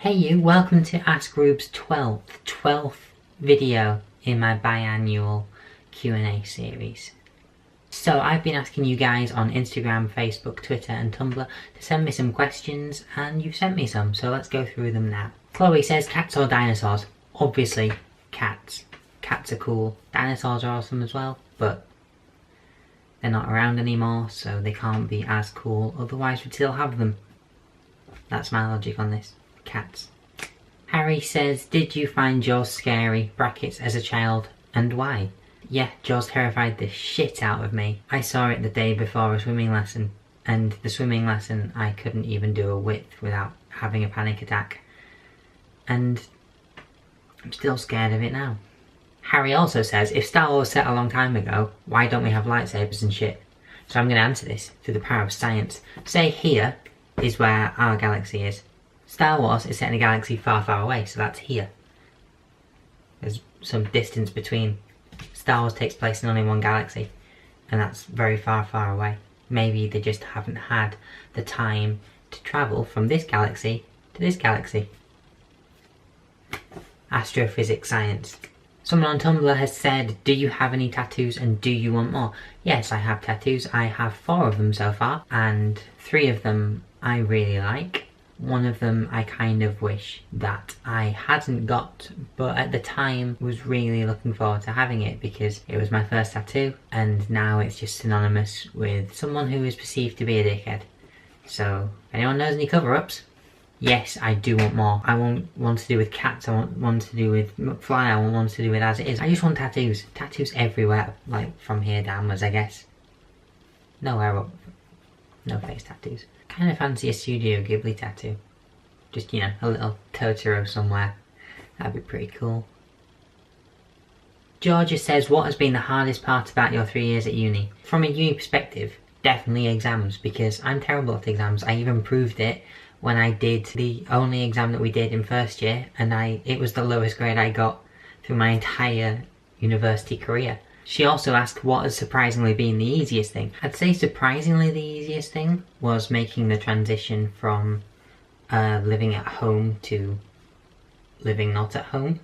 Hey you, welcome to AskRuubez 12th video in my biannual Q&A series. So I've been asking you guys on Instagram, Facebook, Twitter and Tumblr to send me some questions, and you've sent me some, so let's go through them now. Chloe says, cats or dinosaurs? Obviously cats. Cats are cool. Dinosaurs are awesome as well, but they're not around anymore, so they can't be as cool, otherwise we'd still have them. That's my logic on this. Cats. Harry says, did you find Jaws scary, brackets, as a child, and why? Yeah, Jaws terrified the shit out of me. I saw it the day before a swimming lesson, and the swimming lesson I couldn't even do a width without having a panic attack. And I'm still scared of it now. Harry also says, if Star Wars set a long time ago, why don't we have lightsabers and shit? So I'm going to answer this through the power of science. Say here is where our galaxy is. Star Wars is set in a galaxy far, far away, so that's here. There's some distance between. Star Wars takes place in only one galaxy, and that's very far, far away. Maybe they just haven't had the time to travel from this galaxy to this galaxy. Astrophysics science. Someone on Tumblr has said, do you have any tattoos and do you want more? Yes, I have tattoos. I have 4 of them so far, and 3 of them I really like. One of them I kind of wish that I hadn't got, but at the time was really looking forward to having it because it was my first tattoo, and now it's just synonymous with someone who is perceived to be a dickhead. So, if anyone knows any cover-ups, yes, I do want more. I want one to do with cats, I want one to do with McFly, I want one to do with as it is. I just want tattoos. Tattoos everywhere, like from here downwards, I guess. Nowhere up. No face tattoos. Kind of fancy a Studio Ghibli tattoo. Just, you know, a little Totoro somewhere. That'd be pretty cool. Georgia says, what has been the hardest part about your 3 years at uni? From a uni perspective, definitely exams, because I'm terrible at exams. I even proved it when I did the only exam that we did in first year, and it was the lowest grade I got through my entire university career. She also asked what has surprisingly been the easiest thing. I'd say surprisingly the easiest thing was making the transition from living at home to living not at home.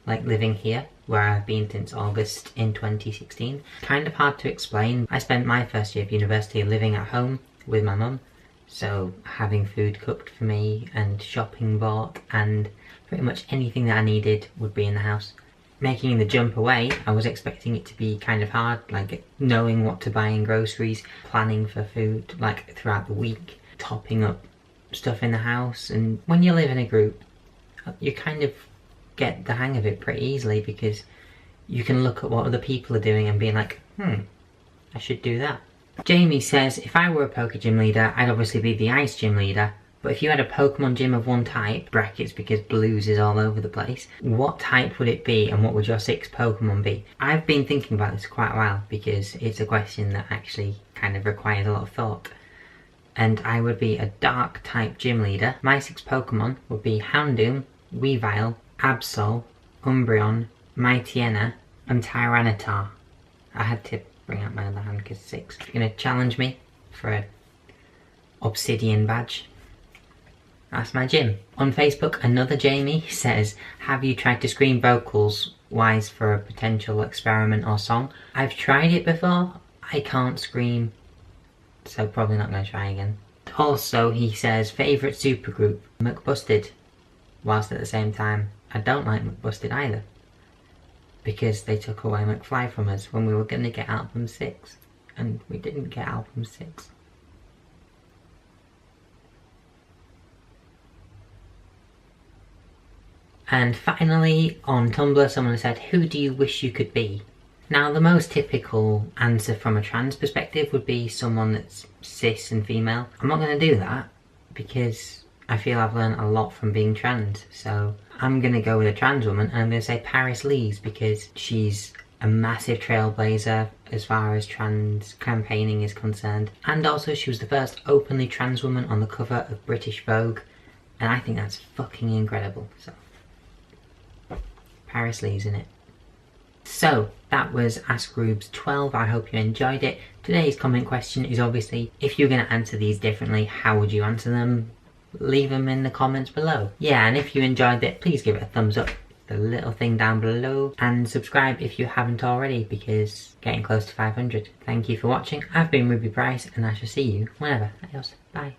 Like living here, where I've been since August in 2016. Kind of hard to explain. I spent my first year of university living at home with my mum. So having food cooked for me and shopping bought and pretty much anything that I needed would be in the house. Making the jump away, I was expecting it to be kind of hard, like knowing what to buy in groceries, planning for food like throughout the week, topping up stuff in the house. And when you live in a group, you kind of get the hang of it pretty easily because you can look at what other people are doing and be like, I should do that. Jamie says, if I were a poker gym leader, I'd obviously be the ice gym leader. But if you had a Pokemon gym of one type, brackets because blues is all over the place, what type would it be and what would your 6 Pokemon be? I've been thinking about this quite a while because it's a question that actually kind of requires a lot of thought. And I would be a dark type gym leader. My 6 Pokemon would be Houndoom, Weavile, Absol, Umbreon, Mightyena and Tyranitar. I had to bring out my other hand because 6. You're going to challenge me for an obsidian badge? That's my gym. On Facebook, another Jamie says, have you tried to screen vocals wise for a potential experiment or song? I've tried it before. I can't scream, so probably not going to try again. Also, he says, favourite supergroup, McBusted. Whilst at the same time, I don't like McBusted either. Because they took away McFly from us when we were going to get album 6. And we didn't get album 6. And finally, on Tumblr, someone said, who do you wish you could be? Now, the most typical answer from a trans perspective would be someone that's cis and female. I'm not going to do that because I feel I've learned a lot from being trans. So I'm going to go with a trans woman, and I'm going to say Paris Lees because she's a massive trailblazer as far as trans campaigning is concerned. And also she was the first openly trans woman on the cover of British Vogue. And I think that's fucking incredible. So Paris Lee's in it. So that was AskRuubez 12. I hope you enjoyed it. Today's comment question is obviously, if you're going to answer these differently, how would you answer them? leave them in the comments below. Yeah, and if you enjoyed it, please give it a thumbs up, the little thing down below, and subscribe if you haven't already, because getting close to 500. Thank you for watching. I've been Ruby Price, and I shall see you whenever else. Bye.